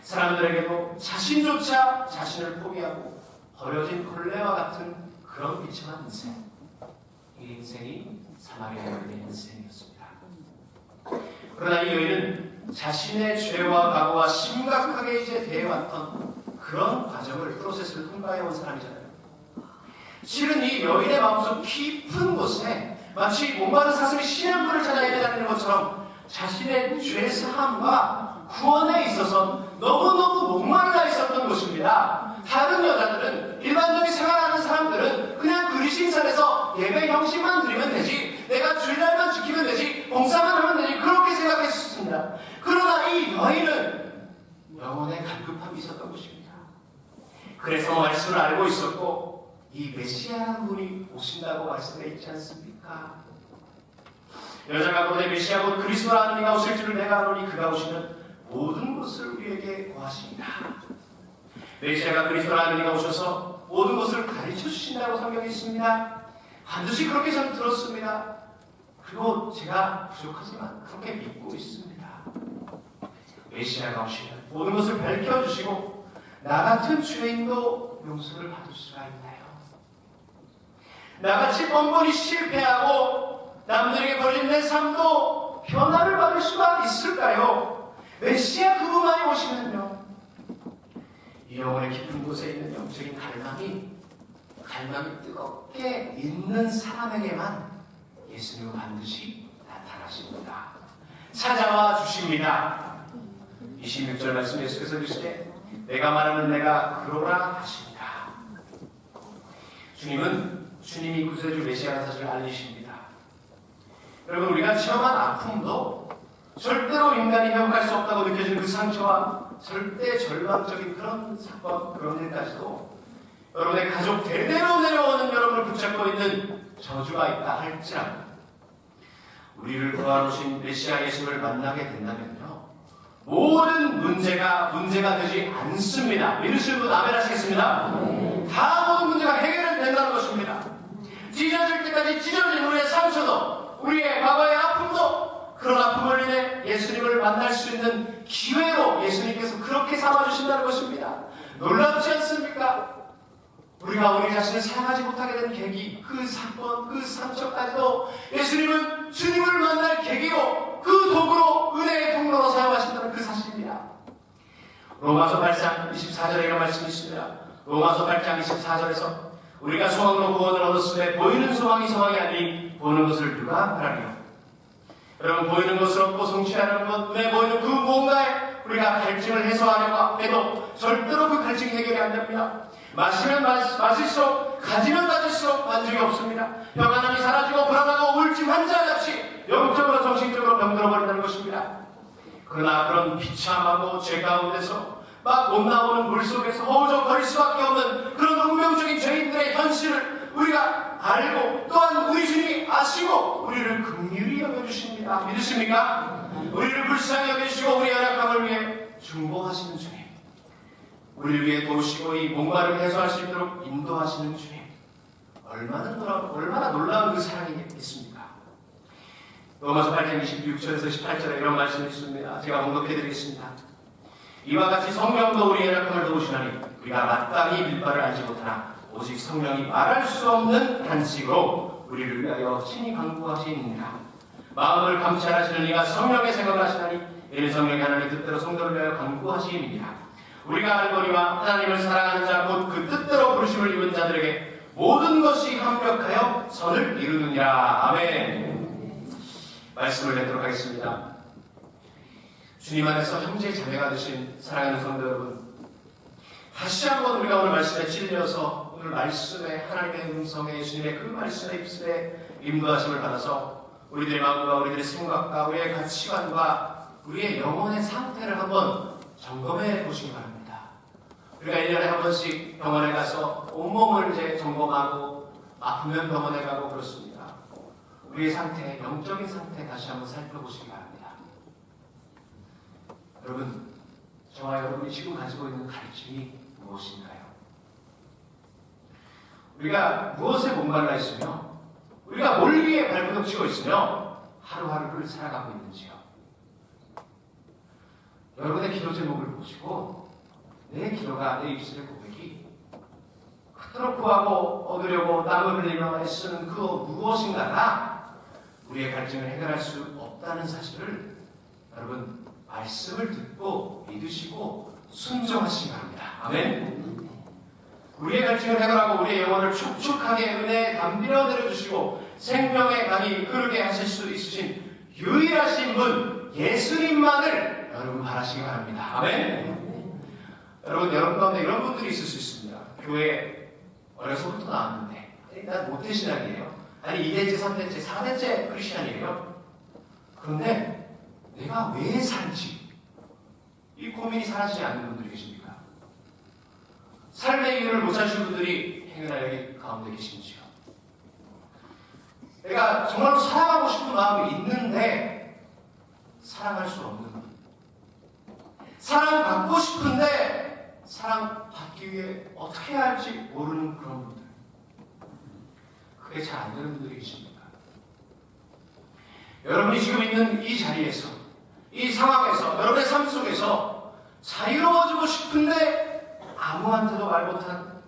사람들에게도 자신조차 자신을 포기하고 버려진 걸레와 같은 그런 비참한 인생. 이 인생이 사마리아 여인의 인생이었습니다. 그러나 이 여인은 자신의 죄와 과거와 심각하게 이제 대해왔던 그런 과정을 프로세스를 통과해 온 사람이잖아요. 실은 이 여인의 마음속 깊은 곳에 마치 목마른 사슴이 씨름불을 찾아 헤매다니는 것처럼 자신의 죄사함과 구원에 있어서 너무너무 목말라 있었던 것입니다. 다른 여자들은, 일반적인 생활하는 사람들은 그냥 그리심산에서 예배 형식만 드리면 되지, 내가 주일날만 지키면 되지, 봉사만 하면 되지, 그렇게 생각했습니다. 그러나 이 여인은 영혼에 갈급함이 있었던 것입니다. 그래서 말씀을 알고 있었고 이 메시아라는 분이 오신다고 말씀해 있지 않습니까? 여자가 보내 메시아 곧 그리스도라는 이가 오실 줄을 내가 아노니 그가 오시면 모든 것을 우리에게 고하십니다. 메시아가 그리스도라는 이가 오셔서 모든 것을 가르쳐 주신다고 성경에 있습니다. 반드시 그렇게 저는 들었습니다. 그리고 제가 부족하지만 그렇게 믿고 있습니다. 메시아가 오시면 모든 것을 밝혀주시고 나 같은 죄인도 용서를 받을 수가 있나요? 나같이 뻔뻔히 실패하고 남들에게 버린 내 삶도 변화를 받을 수가 있을까요? 메시아 그분만이 오시면요, 이 영혼의 깊은 곳에 있는 영적인 갈망이 뜨겁게 있는 사람에게만 예수님은 반드시 나타나십니다. 찾아와 주십니다. 26절 말씀 예수께서 이르시되 내가 말하는 내가 그러라 하십니다. 주님이 구세주 메시아라는 사실을 알리십니다. 여러분, 우리가 체험한 아픔도 절대로 인간이 회복할 수 없다고 느껴지는 그 상처와 절대 절망적인 그런 사건, 그런 일까지도 여러분의 가족 대대로 내려오는 여러분을 붙잡고 있는 저주가 있다 할지라도 우리를 구하오신 메시아 예수를 만나게 된다면요, 모든 문제가 되지 않습니다. 믿으시는 분 아멘 하시겠습니다? 다 모든 문제가 해결된다는 것입니다. 찢어질 때까지 찢어진 우리의 상처도, 우리의 과거의 아픔도, 그런 아픔을 인해 예수님을 만날 수 있는 기회로 예수님께서 그렇게 삼아주신다는 것입니다. 놀랍지 않습니까? 우리가 우리 자신을 사랑하지 못하게 된 계기, 그 사건, 그 상처까지도 예수님은 주님을 만날 계기로, 그 도구로, 은혜의 통로로 사용하신다는 그 사실입니다. 로마서 8장 24절에 이런 말씀이 있습니다. 로마서 8장 24절에서 우리가 소망으로 구원을 얻었으되 보이는 소망이 아니 보는 것을 누가 바라리요? 여러분, 보이는 것을 얻고 성취하는 것, 눈에 보이는 그 무언가에 우리가 갈증을 해소하려고 해도 절대로 그 갈증이 해결이 안 됩니다. 마시면 마실수록, 가지면 가질수록 만족이 없습니다. 평안함이 사라지고 불안하고 우울증 환자같이 영적으로 정신적으로 병들어버린다는 것입니다. 그러나 그런 비참하고 죄 가운데서 막 못 나오는 물속에서 허우적거릴 수밖에 없는 그런 운명적인 죄인들의 현실을 우리가 알고, 또한 우리 주님이 아시고 우리를 긍휼히 여겨주십니다. 믿으십니까? 우리를 불쌍히 여겨주시고 우리의 연약함을 위해 중보하시는 주님, 우리를 위해 도우시고 이 목마름을 해소할 수 있도록 인도하시는 주님, 얼마나 놀라운 그 사랑이겠습니까? 로마서 8장 26절에서 18절에 이런 말씀이 있습니다. 제가 언급해드리겠습니다. 이와 같이 성령도 우리의 연약함을 도우시나니 우리가 마땅히 빌바를 알지 못하나 오직 성령이 말할 수 없는 단식으로 우리를 위하여 친히 간구하시니라. 마음을 감찰하시는 이가 성령의 생각을 하시나니 이는 성령이 하나님 뜻대로 성도를 위하여 간구하시니라. 우리가 알거니와 하나님을 사랑하는 자 곧 그 뜻대로 부르심을 입은 자들에게 모든 것이 합력하여 선을 이루느니라. 아멘. 말씀을 맺도록 하겠습니다. 주님 안에서 형제 자매가 되신 사랑하는 성도 여러분, 다시 한번 우리가 오늘 말씀에 찔려서 오늘 말씀에 하나님의 음성에 예수님의 그 말씀의 입술에 인도하심을 받아서 우리들의 마음과 우리들의 생각과 우리의 가치관과 우리의 영혼의 상태를 한번 점검해 보시기 바랍니다. 우리가 1년에 한 번씩 병원에 가서 온몸을 이제 점검하고 아프면 병원에 가고 그렇습니다. 우리의 상태, 영적인 상태 다시 한번 살펴보시기 바랍니다. 여러분, 저와 여러분이 지금 가지고 있는 갈증이 무엇인가요? 우리가 무엇에 목말라 있으며 우리가 뭘 위해 발버둥치고 있으며 하루하루를 살아가고 있는지요. 여러분의 기도 제목을 보시고 내 기도가 내 입술의 고백이 그토록 구하고 얻으려고 땀을 흘리며 애쓰는 그 무엇인가가 우리의 갈증을 해결할 수 없다는 사실을 여러분 말씀을 듣고 믿으시고 순종하시기 바랍니다. 아멘. 우리의 갈증을 해결하고 우리의 영혼을 촉촉하게 은혜에 담비려 내려주시고 생명의 강이 흐르게 하실 수 있으신 유일하신 분 예수님만을 여러분 바라시기 바랍니다. 아멘. 여러분 가운데 이런 분들이 있을 수 있습니다. 교회에 어려서부터 나왔는데 난 모태신앙이에요. 아니 2대째, 3대째, 4대째 크리스찬이에요. 그런데 내가 왜 살지? 이 고민이 사라지지 않는 분들이 계십니까? 삶의 이유를 못 찾으신 분들이 행여나 여기 가운데 계신지요? 내가 정말로 사랑하고 싶은 마음이 있는데 사랑할 수 없는 분, 사랑받고 싶은데 사랑받기 위해 어떻게 해야 할지 모르는 그런 분들, 그게 잘 안 되는 분들이 계십니까? 여러분이 지금 있는 이 자리에서, 이 상황에서, 여러분의 삶 속에서 자유로워지고 싶은데 아무한테도 말 못한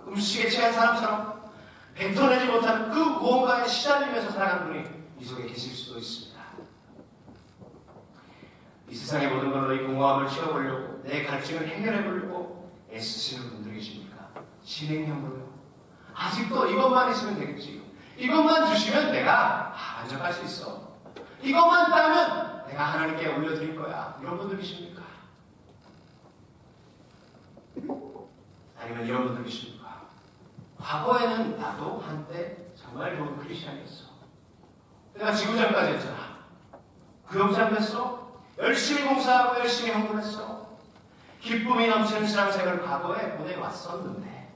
음식에 취한 사람처럼 뱉어내지 못한 그 무언가에 시달리면서 살아가는 분이 이 속에 계실 수도 있습니다. 이 세상의 모든 걸로 이 공허함을 채워보려고 내 갈증을 해결해보려고 애쓰시는 분들이 계십니까? 진행형으로요. 아직도 이것만 있으면 되겠지. 이것만 주시면 내가 만족할 수 있어. 이것만 따면 내가 하나님께 올려드릴 거야. 이런 분들 계십니까? 아니면 이런 분들 계십니까? 과거에는 나도 한때 정말 좋은 크리스찬이었어. 내가 지구장까지 했잖아. 구역장 됐어. 열심히 공사하고 열심히 헌금했어. 기쁨이 넘치는 신앙생활을 과거에 보내왔었는데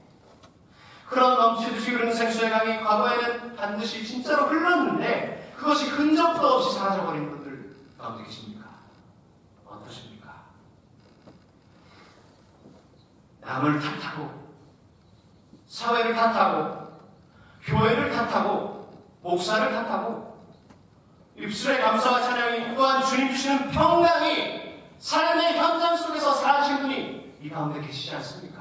그런 넘치듯이 흐르는 생수의 강이 과거에는 반드시 진짜로 흘렀는데 그것이 흔적도 없이 사라져버린 분들 가운데 계십니까? 어떠십니까? 남을 탓하고 사회를 탓하고 교회를 탓하고 목사를 탓하고 입술의 감사와 찬양이 또한 주님 주시는 평강이 삶의 현장 속에서 살아가신 분이 이 가운데 계시지 않습니까?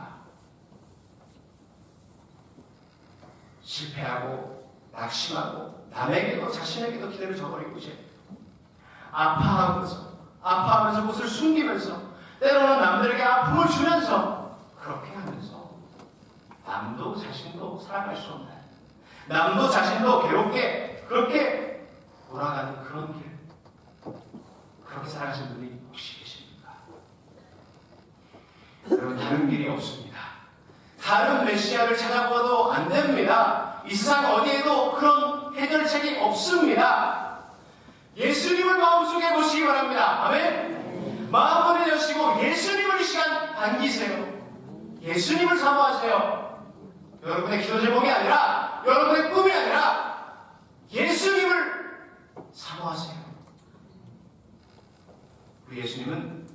실패하고 낙심하고 남에게도 자신에게도 기대를 저버리고 이제 아파하면서 그것을 숨기면서 때로는 남들에게 아픔을 주면서 그렇게 하면서 남도 자신도 살아갈 수 없는, 남도 자신도 괴롭게 그렇게 돌아가는 그런 길, 그렇게 살아가신 분이 혹시 계십니까? 여러분, 다른 길이 없습니다. 다른 메시아를 찾아보아도 안 됩니다. 이 세상 어디에도 그런 해결책이 없습니다. 예수님을 마음속에 모시기 바랍니다. 아멘. 마음을 여시고 예수님을 이 시간 반기세요. 예수님을 사모하세요. 여러분의 기도 제목이 아니라, 여러분의 꿈이 아니라 예수님을 사모하세요. 우리 예수님은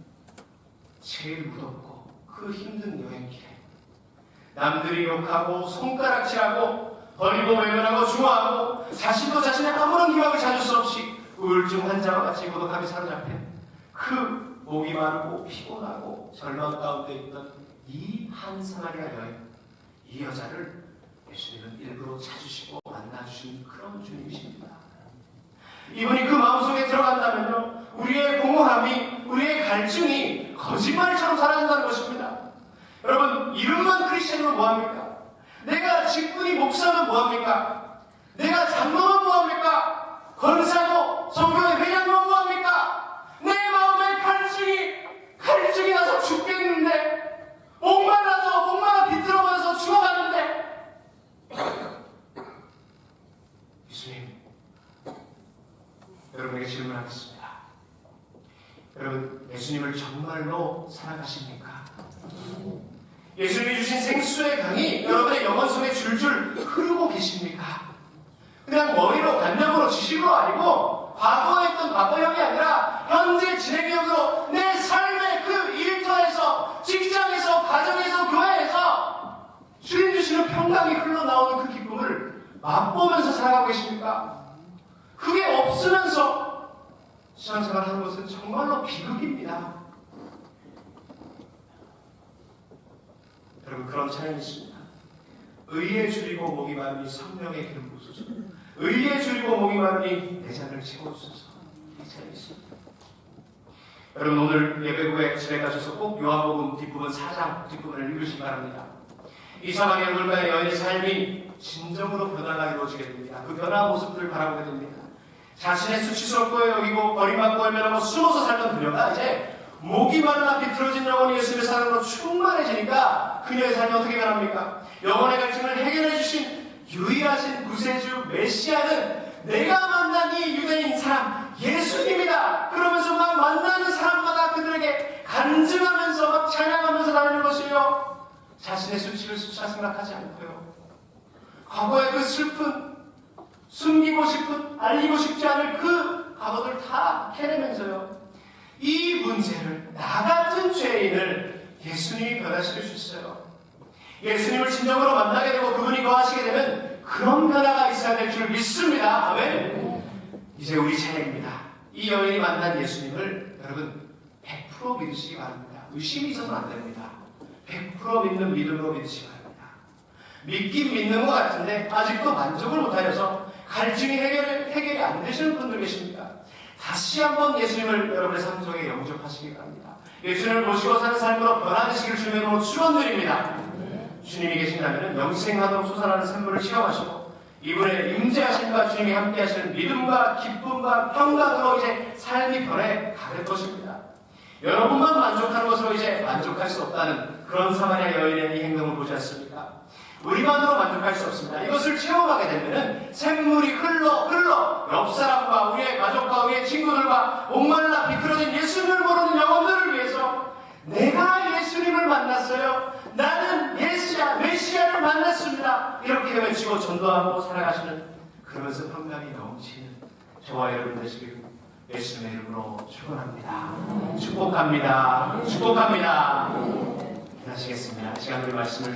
제일 무덥고 그 힘든 여행길에 남들이 욕하고 손가락질하고 버리고 외면하고 중화하고 자신도 자신의 아무런 희망을 찾을 수 없이 우울증 환자와 같이 고독함에 사로잡힌 그 목이 마르고 피곤하고 절망 가운데 있던 이 한 사마리아 여인, 이 여자를 예수님은 일부러 찾으시고 만나주신 그런 주님이십니다. 이분이 그 마음속에 들어간다면요, 우리의 공허함이, 우리의 갈증이 거짓말처럼 사라진다는 것입니다. 여러분, 이름만 크리스천이면 뭐합니까? 내가 직분이 목사면 뭐합니까? 내가 장로면 뭐합니까? 권사고 성교회 회장이면 뭐합니까? 내 마음에 갈증이 나서 죽겠는데, 목말라 비틀어버려서 죽어가는데, 예수님, 여러분에게 질문하겠습니다. 여러분, 예수님을 정말로 사랑하십니까? 예수님이 주신 생수의 강이 여러분의 영혼 속에 줄줄 흐르고 계십니까? 그냥 머리로 관념으로 지식으로 아니고 과거에 했던 과거형이 아니라 현재 진행형으로 내 삶의 그 일터에서, 직장에서, 가정에서, 교회에서 주님 주시는 평강이 흘러 맛보면서 살아가고 계십니까? 그게 없으면서 신앙생활 하는 것은 정말로 비극입니다. 여러분, 그런 찬양이 있습니다. 의에 줄이고 목이 마르니 성령의 기름 부으소서. 의에 줄이고 목이 마르니 내 잔을 채워주소서. 이 찬양이 있습니다. 여러분, 오늘 예배 후에 집에 가셔서 꼭 요한복음 뒷부분 4장 뒷부분을 읽으시기 바랍니다. 이 사망의 물가의 여인의 삶이 진정으로 변화가 이루어지게 됩니다. 그 변화한 모습들을 바라보게 됩니다. 자신의 수치스럽고 여기고 버림받고 외면하고 숨어서 살던 그녀가 이제 목이 마르나 비틀어진 영혼이 예수님의 사랑으로 충만해지니까 그녀의 삶이 어떻게 변합니까? 영혼의 갈증을 해결해 주신 유일하신 구세주 메시아는 내가 만난 이 유대인 사람 예수님이다. 그러면서 막 만나는 사람마다 그들에게 간증하면서 막 찬양하면서 다니는 것이에요. 자신의 수치를 수치라 생각하지 않고요. 과거의 그 슬픈, 숨기고 싶은, 알리고 싶지 않을 그 과거들 다 캐내면서요. 이 문제를, 나 같은 죄인을 예수님이 변화시킬 수 있어요. 예수님을 진정으로 만나게 되고 그분이 거하시게 되면 그런 변화가 있어야 될 줄 믿습니다. 아멘. 이제 우리 차례입니다. 이 여인이 만난 예수님을 여러분 100% 믿으시기 바랍니다. 의심이 있어서는 안 됩니다. 100% 믿는 믿음으로 믿으시기 바랍니다. 믿긴 믿는 것 같은데 아직도 만족을 못하여서 갈증이 해결이 안 되시는 분들 계십니까? 다시 한번 예수님을 여러분의 삶 속에 영접하시기 바랍니다. 예수님을 모시고 사는 삶으로 변화되시길 주님으로 축원드립니다. 주님이 계신다면 영생하도록 솟아나는 샘물을 체험하시고 이분의 임재하심과 주님이 함께 하시는 믿음과 기쁨과 평강으로 이제 삶이 변해 가될 것입니다. 여러분만 만족하는 것으로 이제 만족할 수 없다는 그런 사마리아 여인의 이 행동을 보지 않습니까? 우리만으로 만족할 수 없습니다. 이것을 체험하게 되면은 샘물이 흘러 옆 사람과 우리의 가족과 우리의 친구들과 목말라 비틀어진 예수님을 모르는 영혼들을 위해서 내가 예수님을 만났어요. 나는 메시아를 만났습니다. 이렇게 외치고 전도하고 살아가시는 그러면서 평강이 넘치는 저와 여러분 되시길 예수님의 이름으로 축원합니다. 축복합니다. 축복합니다. 기도하시겠습니다. 시간 우리 말씀을